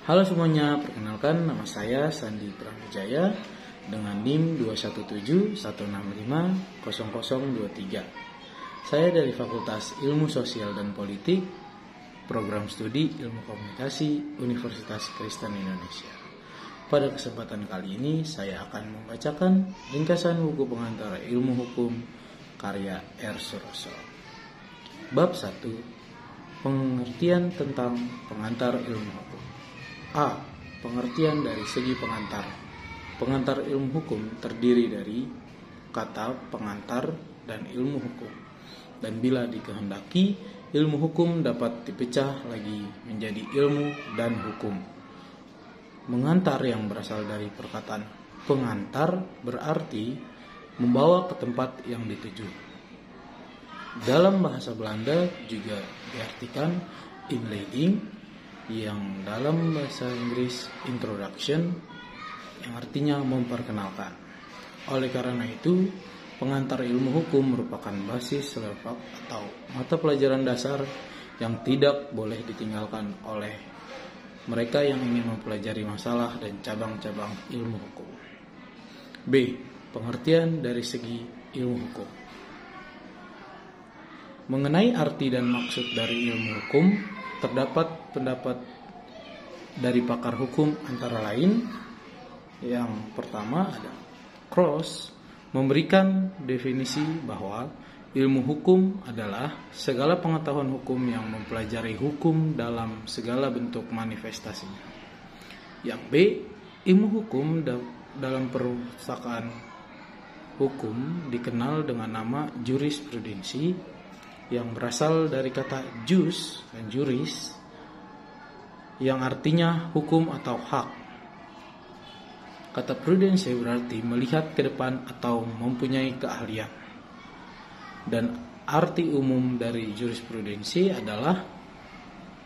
Halo semuanya, perkenalkan nama saya Sandi Pramujaya dengan NIM 21716500023. Saya dari Fakultas Ilmu Sosial dan Politik, Program Studi Ilmu Komunikasi, Universitas Kristen Indonesia. Pada kesempatan kali ini saya akan membacakan ringkasan buku pengantar ilmu hukum karya R. Suroso. Bab 1. Pengertian tentang pengantar ilmu hukum. A. Pengertian dari segi pengantar. Pengantar ilmu hukum terdiri dari kata pengantar dan ilmu hukum. Dan bila dikehendaki, ilmu hukum dapat dipecah lagi menjadi ilmu dan hukum. Mengantar yang berasal dari perkataan pengantar berarti membawa ke tempat yang dituju. Dalam bahasa Belanda juga diartikan inleiding, yang dalam bahasa Inggris introduction, yang artinya memperkenalkan. Oleh karena itu, pengantar ilmu hukum merupakan basis level atau mata pelajaran dasar yang tidak boleh ditinggalkan oleh mereka yang ingin mempelajari masalah dan cabang-cabang ilmu hukum. B. Pengertian dari segi ilmu hukum. Mengenai arti dan maksud dari ilmu hukum, terdapat pendapat dari pakar hukum antara lain. Yang pertama ada Cross memberikan definisi bahwa ilmu hukum adalah segala pengetahuan hukum yang mempelajari hukum dalam segala bentuk manifestasinya. Yang B, ilmu hukum dalam perpustakaan hukum dikenal dengan nama jurisprudensi, yang berasal dari kata jus dan juris, yang artinya hukum atau hak. Kata prudensi berarti melihat ke depan atau mempunyai keahlian. Dan arti umum dari jurisprudensi adalah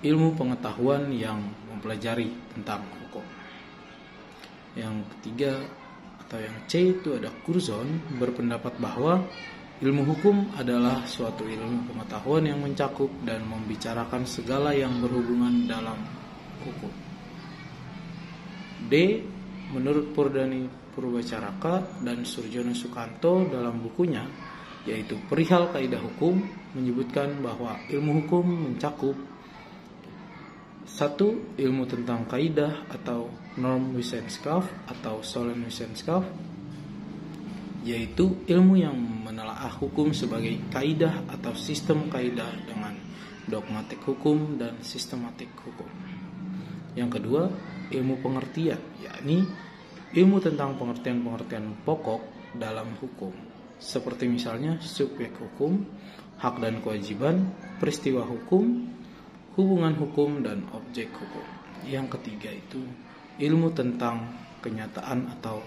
ilmu pengetahuan yang mempelajari tentang hukum. Yang ketiga atau yang C itu ada Curzon berpendapat bahwa ilmu hukum adalah suatu ilmu pengetahuan yang mencakup dan membicarakan segala yang berhubungan dalam hukum. D. Menurut Purdani Purwacaraka dan Surjono Sukanto dalam bukunya, yaitu Perihal Kaidah Hukum, menyebutkan bahwa ilmu hukum mencakup 1. Ilmu tentang kaidah atau Normwissenschaft atau Solenwissenschaft, yaitu ilmu yang menelaah hukum sebagai kaidah atau sistem kaidah dengan dogmatik hukum dan sistematik hukum. Yang kedua, ilmu pengertian, yakni ilmu tentang pengertian-pengertian pokok dalam hukum, seperti misalnya subjek hukum, hak dan kewajiban, peristiwa hukum, hubungan hukum, dan objek hukum. Yang ketiga itu ilmu tentang kenyataan atau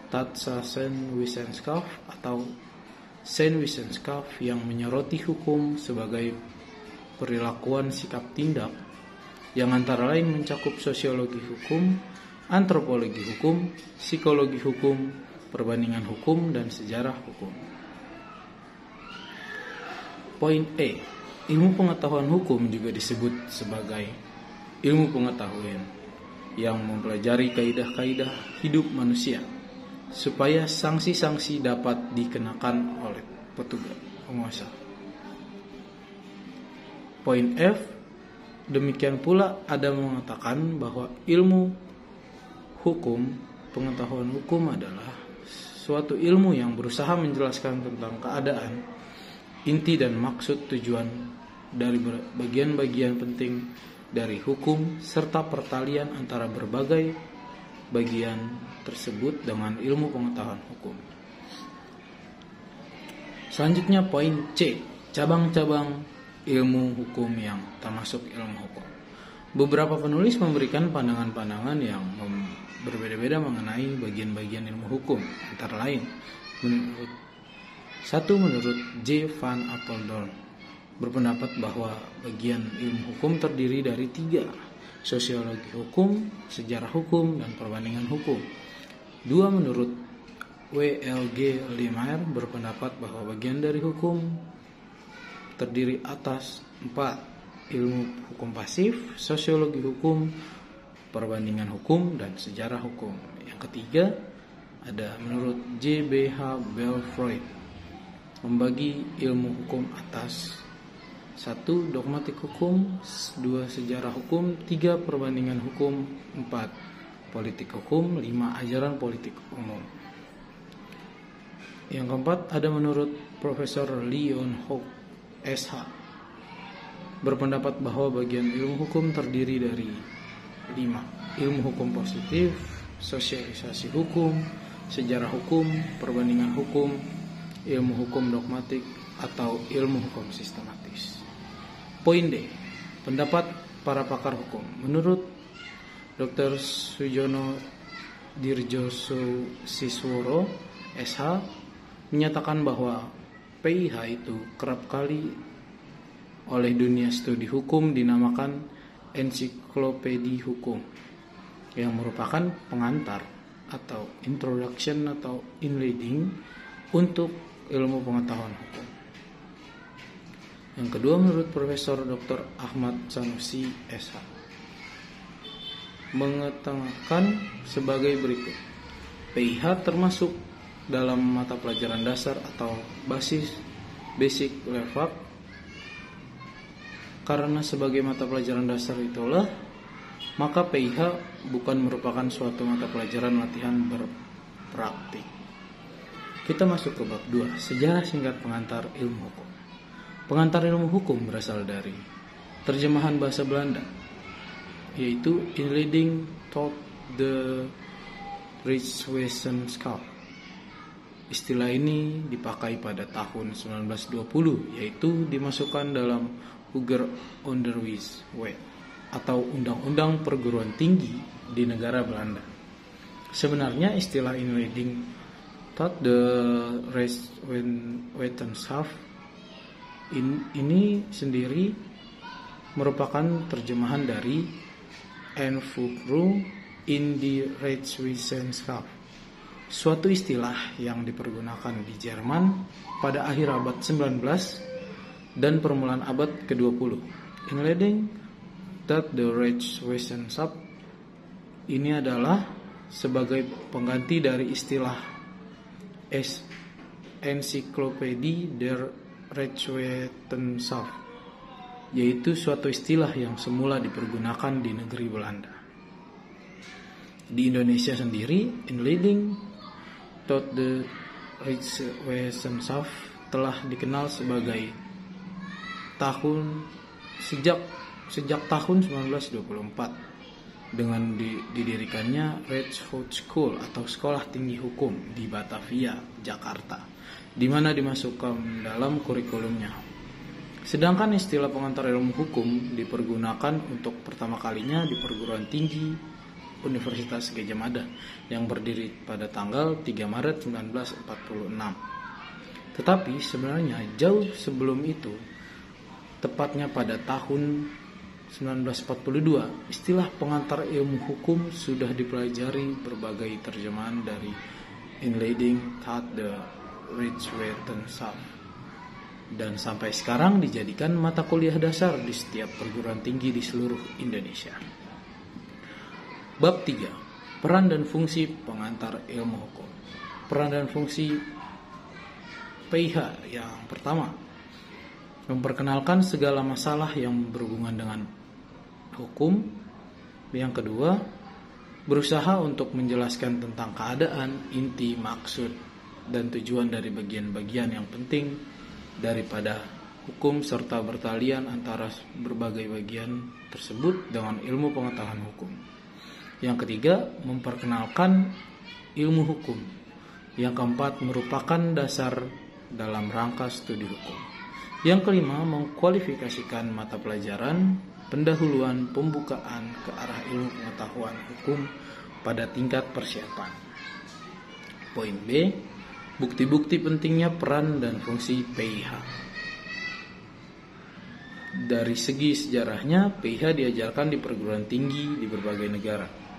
Tatsasenwissenschaft atau Senwissenschaft, yang menyoroti hukum sebagai perilakuan sikap tindak, yang antara lain mencakup sosiologi hukum, antropologi hukum, psikologi hukum, perbandingan hukum, dan sejarah hukum. Poin E. Ilmu pengetahuan hukum juga disebut sebagai ilmu pengetahuan yang mempelajari kaidah-kaidah hidup manusia supaya sanksi-sanksi dapat dikenakan oleh petugas penguasa. Poin F. Demikian pula ada mengatakan bahwa ilmu hukum, pengetahuan hukum adalah suatu ilmu yang berusaha menjelaskan tentang keadaan, inti dan maksud tujuan dari bagian-bagian penting dari hukum serta pertalian antara berbagai bagian tersebut dengan ilmu pengetahuan hukum. Selanjutnya poin C, cabang-cabang ilmu hukum yang termasuk ilmu hukum. Beberapa penulis memberikan pandangan-pandangan yang berbeda-beda mengenai bagian-bagian ilmu hukum, antara lain menurut J. van Apeldoorn berpendapat bahwa bagian ilmu hukum terdiri dari 3: sosiologi hukum, sejarah hukum, dan perbandingan hukum. 2. Menurut W.L.G. Lemire berpendapat bahwa bagian dari hukum terdiri atas 4: ilmu hukum pasif, sosiologi hukum, perbandingan hukum dan sejarah hukum. Yang ketiga ada menurut J.B.H. Belfroid, membagi ilmu hukum atas 1. Dogmatik hukum, 2. Sejarah hukum, 3. Perbandingan hukum, 4. Politik hukum, 5. Ajaran politik umum. Yang keempat ada menurut Profesor Leon Hock, SH, berpendapat bahwa bagian ilmu hukum terdiri dari 5. Ilmu hukum positif, sosialisasi hukum, sejarah hukum, perbandingan hukum, ilmu hukum dogmatik, atau ilmu hukum sistematis. Poin D. Pendapat para pakar hukum. Menurut Dr. Sujono Dirjosisworo, SH, menyatakan bahwa PIH itu kerap kali oleh dunia studi hukum dinamakan ensiklopedi hukum, yang merupakan pengantar atau introduction atau inleading untuk ilmu pengetahuan hukum. Yang kedua, menurut Profesor Dr. Ahmad Sanusi, SH, mengatakan sebagai berikut. PIH termasuk dalam mata pelajaran dasar atau basic level, karena sebagai mata pelajaran dasar itulah maka PIH bukan merupakan suatu mata pelajaran latihan berpraktik. Kita masuk ke bab 2, sejarah singkat pengantar ilmu hukum. Pengantar ilmu hukum berasal dari terjemahan bahasa Belanda, yaitu Inleiding tot de Rechtswetenschap. Istilah ini dipakai pada tahun 1920, yaitu dimasukkan dalam Hoger Onderwijswet atau Undang-Undang Perguruan Tinggi di negara Belanda. Sebenarnya istilah Inleiding tot de Rechtswetenschap ini sendiri merupakan terjemahan dari Einführung in die Rechtswetenschap, suatu istilah yang dipergunakan di Jerman pada akhir abad 19 dan permulaan abad ke-20. Inleiding tot de Rechtswetenschap ini adalah sebagai pengganti dari istilah Encyclopedie der Rechtswetenschap, yaitu suatu istilah yang semula dipergunakan di negeri Belanda. Di Indonesia sendiri, Inleiding tot de Rechtswetenschap telah dikenal sebagai sejak tahun 1924 dengan didirikannya Rechtshochschule atau Sekolah Tinggi Hukum di Batavia, Jakarta, di mana dimasukkan dalam kurikulumnya. Sedangkan istilah pengantar ilmu hukum dipergunakan untuk pertama kalinya di perguruan tinggi Universitas Gadjah Mada yang berdiri pada tanggal 3 Maret 1946. Tetapi sebenarnya jauh sebelum itu, tepatnya pada tahun 1942, istilah pengantar ilmu hukum sudah dipelajari berbagai terjemahan dari Inleiding tot de Rechtswetenschap, dan sampai sekarang dijadikan mata kuliah dasar di setiap perguruan tinggi di seluruh Indonesia. Bab 3. Peran dan fungsi pengantar ilmu hukum. Peran dan fungsi PIH. Yang pertama, memperkenalkan segala masalah yang berhubungan dengan hukum. Yang kedua, berusaha untuk menjelaskan tentang keadaan, inti, maksud, dan tujuan dari bagian-bagian yang penting daripada hukum serta bertalian antara berbagai bagian tersebut dengan ilmu pengetahuan hukum. Yang ketiga, memperkenalkan ilmu hukum. Yang keempat, merupakan dasar dalam rangka studi hukum. Yang kelima, mengkualifikasikan mata pelajaran, pendahuluan, pembukaan ke arah ilmu pengetahuan hukum pada tingkat persiapan. Poin B, bukti-bukti pentingnya peran dan fungsi PIH. Dari segi sejarahnya, PIH diajarkan di perguruan tinggi di berbagai negara.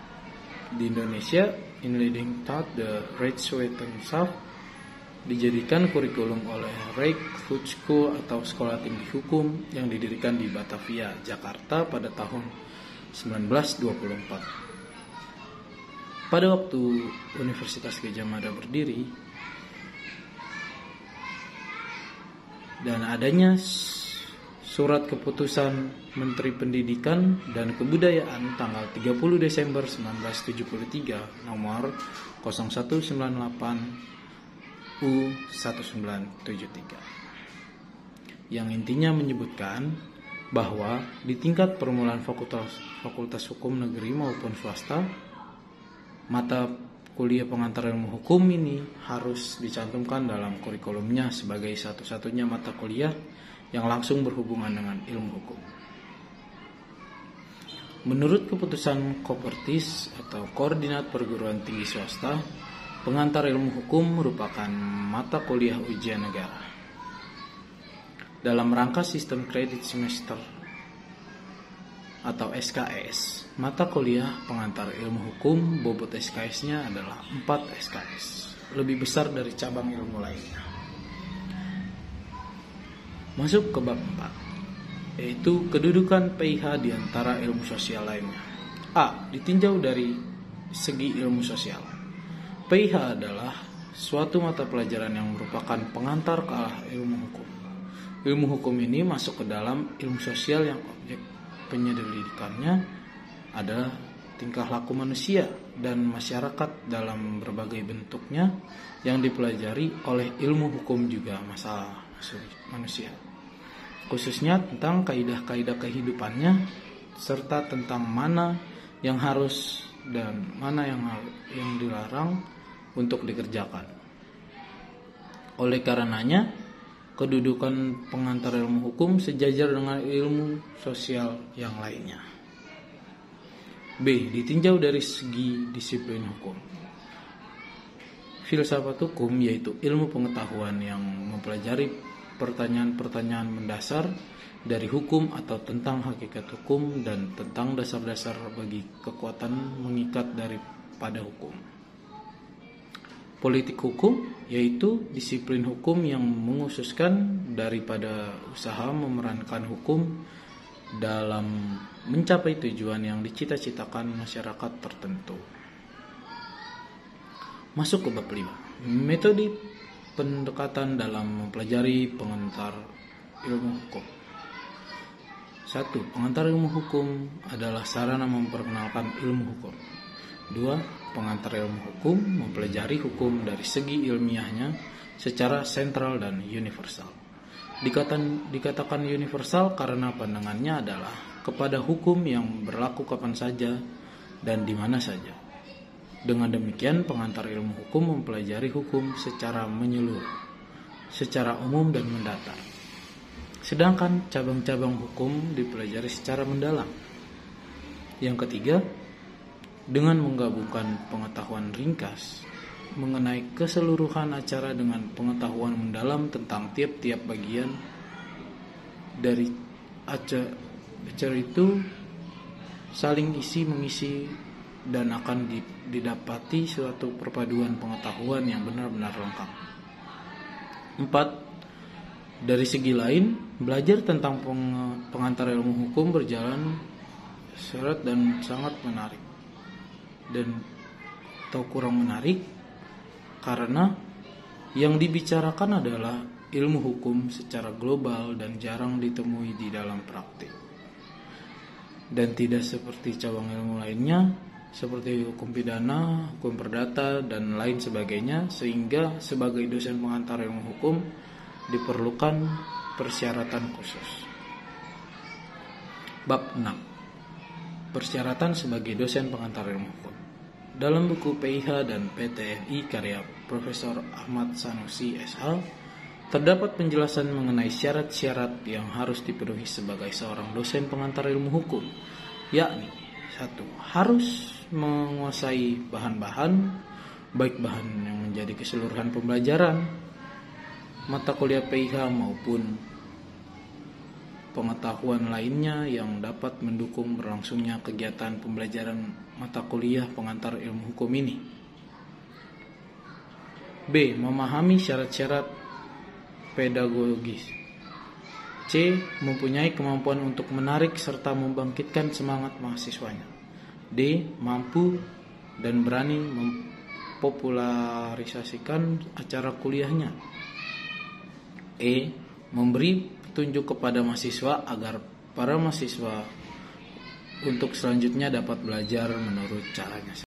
Di Indonesia, Inleiding tot de Rechtswetenschap dijadikan kurikulum oleh Rechtshochschule atau Sekolah Tinggi Hukum yang didirikan di Batavia, Jakarta pada tahun 1924. Pada waktu Universitas Gadjah Mada berdiri dan adanya Surat Keputusan Menteri Pendidikan dan Kebudayaan tanggal 30 Desember 1973 nomor 0198 U1973 yang intinya menyebutkan bahwa di tingkat permulaan fakultas hukum negeri maupun swasta, mata kuliah pengantar ilmu hukum ini harus dicantumkan dalam kurikulumnya sebagai satu-satunya mata kuliah yang langsung berhubungan dengan ilmu hukum. Menurut keputusan Kopertis atau Koordinat Perguruan Tinggi Swasta, pengantar ilmu hukum merupakan mata kuliah ujian negara. Dalam rangka sistem kredit semester atau SKS, mata kuliah pengantar ilmu hukum bobot SKS-nya adalah 4 SKS, lebih besar dari cabang ilmu lainnya. Masuk ke bab 4, yaitu kedudukan PIH di antara ilmu sosial lainnya. A. Ditinjau dari segi ilmu sosial. PIH adalah suatu mata pelajaran yang merupakan pengantar ke arah ilmu hukum. Ilmu hukum ini masuk ke dalam ilmu sosial yang objek penyelidikannya adalah tingkah laku manusia dan masyarakat dalam berbagai bentuknya yang dipelajari oleh ilmu hukum juga masalah manusia, khususnya tentang kaidah-kaidah kehidupannya serta tentang mana yang harus dan mana yang dilarang untuk dikerjakan. Oleh karenanya, kedudukan pengantar ilmu hukum sejajar dengan ilmu sosial yang lainnya. B. Ditinjau dari segi disiplin hukum. Filsafat hukum yaitu ilmu pengetahuan yang mempelajari pertanyaan-pertanyaan mendasar dari hukum atau tentang hakikat hukum dan tentang dasar-dasar bagi kekuatan mengikat daripada hukum. Politik hukum yaitu disiplin hukum yang menghususkan daripada usaha memerankan hukum dalam mencapai tujuan yang dicita-citakan masyarakat tertentu. Masuk ke bab 5. Metode pendekatan dalam mempelajari pengantar ilmu hukum. 1. Pengantar ilmu hukum adalah sarana memperkenalkan ilmu hukum. 2. Pengantar ilmu hukum mempelajari hukum dari segi ilmiahnya secara sentral dan universal. Dikatakan universal karena pandangannya adalah kepada hukum yang berlaku kapan saja dan di mana saja. Dengan demikian, pengantar ilmu hukum mempelajari hukum secara menyeluruh, secara umum dan mendatar. Sedangkan cabang-cabang hukum dipelajari secara mendalam. Yang ketiga, dengan menggabungkan pengetahuan ringkas mengenai keseluruhan acara dengan pengetahuan mendalam tentang tiap-tiap bagian dari acara itu saling isi-mengisi dan akan didapati suatu perpaduan pengetahuan yang benar-benar lengkap. 4. Dari segi lain, belajar tentang pengantar ilmu hukum berjalan seret dan sangat menarik dan atau kurang menarik karena yang dibicarakan adalah ilmu hukum secara global dan jarang ditemui di dalam praktik, dan tidak seperti cabang ilmu lainnya seperti hukum pidana, hukum perdata dan lain sebagainya, sehingga sebagai dosen pengantar ilmu hukum diperlukan persyaratan khusus. Bab 6. Persyaratan sebagai dosen pengantar ilmu hukum. Dalam buku PIH dan PTNI karya Profesor Ahmad Sanusi SH, terdapat penjelasan mengenai syarat-syarat yang harus dipenuhi sebagai seorang dosen pengantar ilmu hukum, yakni 1. Harus menguasai bahan-bahan, baik bahan yang menjadi keseluruhan pembelajaran mata kuliah PIH maupun pengetahuan lainnya yang dapat mendukung berlangsungnya kegiatan pembelajaran mata kuliah pengantar ilmu hukum ini. B. Memahami syarat-syarat pedagogis C. Mempunyai kemampuan untuk menarik serta membangkitkan semangat mahasiswanya. D. Mampu dan berani memopularisasikan acara kuliahnya. E. Memberi petunjuk kepada mahasiswa agar para mahasiswa untuk selanjutnya dapat belajar menurut caranya.